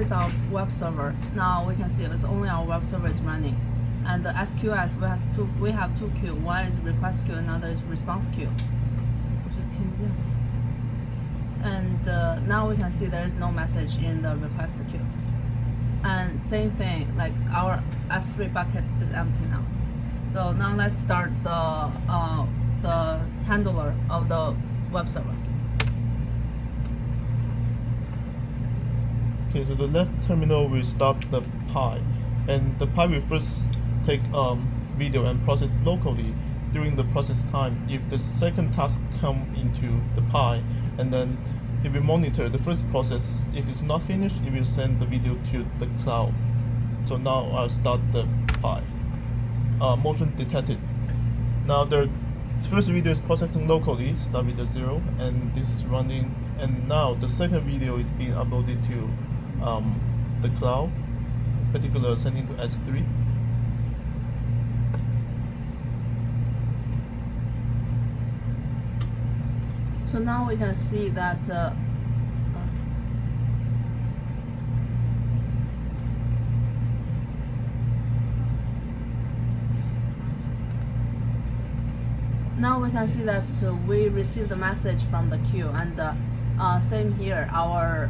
is our web server. Now we can see it's only our web server is running. And the SQS, we have two queue. One is request queue, another is response queue. And now we can see there is no message in the request queue. And same thing, like our S3 bucket is empty now. So now let's start the handler of the web server. Okay, so the left terminal will start the Pi, and the Pi will first take video and process locally during the process time. If the second task come into the Pi, and then it will monitor the first process. If it's not finished, it will send the video to the cloud. So now I'll start the Pi. Motion detected. Now the first video is processing locally, start with the 0, and this is running. And now the second video is being uploaded to the cloud, in particular sending to S3. So now we can see that now we can see that we received the message from the queue, and same here, our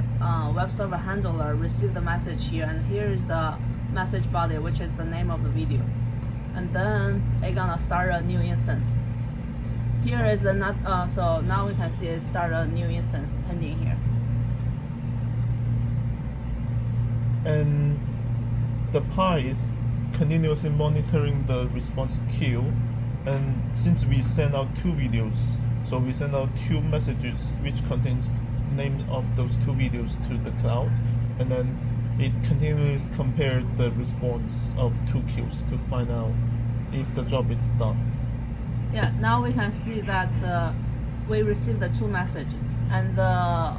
web server handler received the message here, and here is the message body, which is the name of the video, and then it's gonna start a new instance. Here is so now we can see it start a new instance pending here. And the Pi is continuously monitoring the response queue, and since we send out two videos, so we send out two messages which contains name of those two videos to the cloud, and then it continuously compares the response of two queues to find out if the job is done. Yeah, now we can see that we received the two messages, and the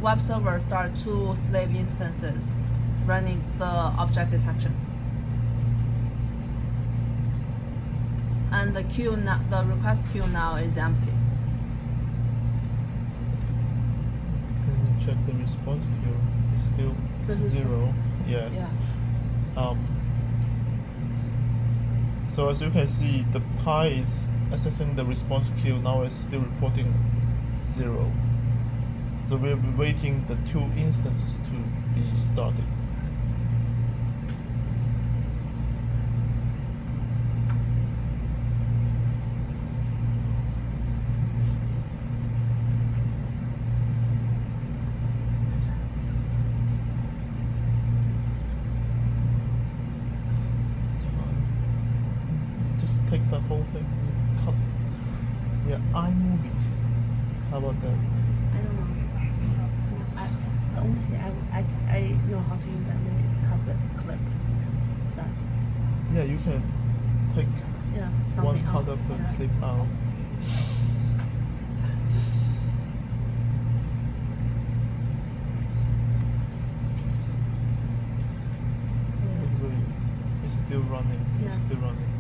web server start two slave instances running the object detection. And the queue now, the request queue now is empty. Can you check the response queue? It's still The 0. Yes. Yeah. So as you can see, the Pi is accessing the response queue. Now it's still reporting 0. So we'll be waiting the two instances to be started. Take the whole thing, cut. Yeah, iMovie. How about that? I don't know. The only thing I know how to use iMovie is cut the clip. Done. Yeah, you can take one something part else. of the Yeah. clip out. It's still running. It's Yeah. still running.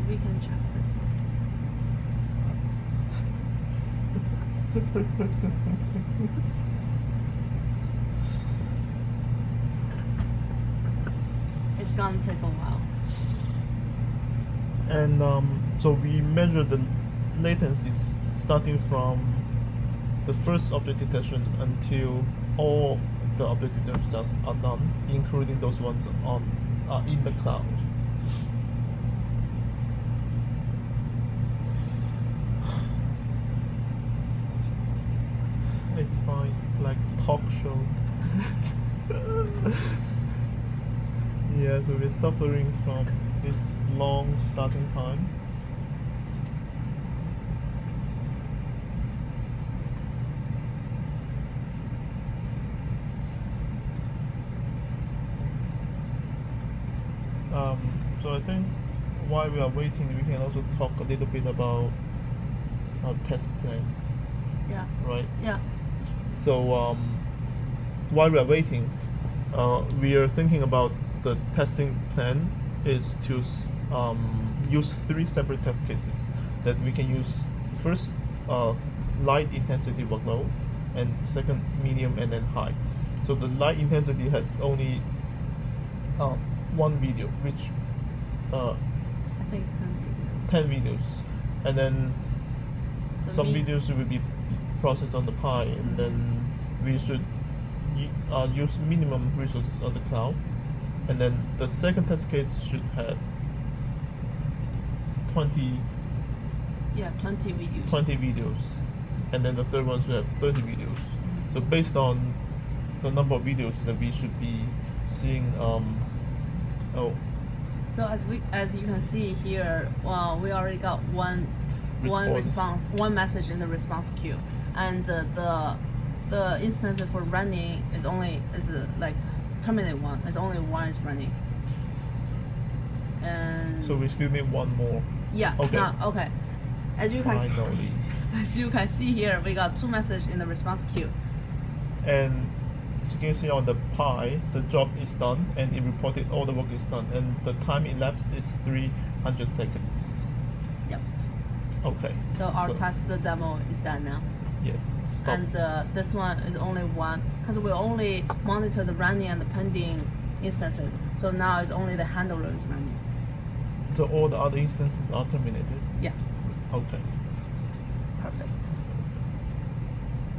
We can check this one. It's gonna take a while. And so we measure the latencies starting from the first object detection until all the object detections are done, including those ones on in the cloud. It's fine. It's like talk show. Yeah, so we're suffering from this long starting time. So I think while we are waiting, we can also talk a little bit about our test plan. Yeah. Right? Yeah. So while we are waiting, we are thinking about the testing plan is to use 3 separate test cases that we can use. First, light intensity workload, and second medium, and then high. So the light intensity has only one video, which I think 10 videos. 10 videos, and then The some me- videos will be processed on the Pi, and then we should use minimum resources on the cloud, and then the second test case should have 20 20 videos. 20 videos, and then the third one should have 30 videos. So based on the number of videos that we should be seeing, So as you can see here, we already got one message in the response queue, and the instance for running is like terminate one. It's only one is running. And so we still need one more. yeah. Okay. Now, okay. As you can Finally. as you can see here, we got two messages in the response queue. And as you can see on the Pi, the job is done, and it reported all the work is done, and the time elapsed is 300 seconds. Yep. Okay. So our test demo is done now. Yes. Stop. And this one is only one because we only monitor the running and the pending instances. So now it's only the handler is running. So all the other instances are terminated. Yeah. Okay.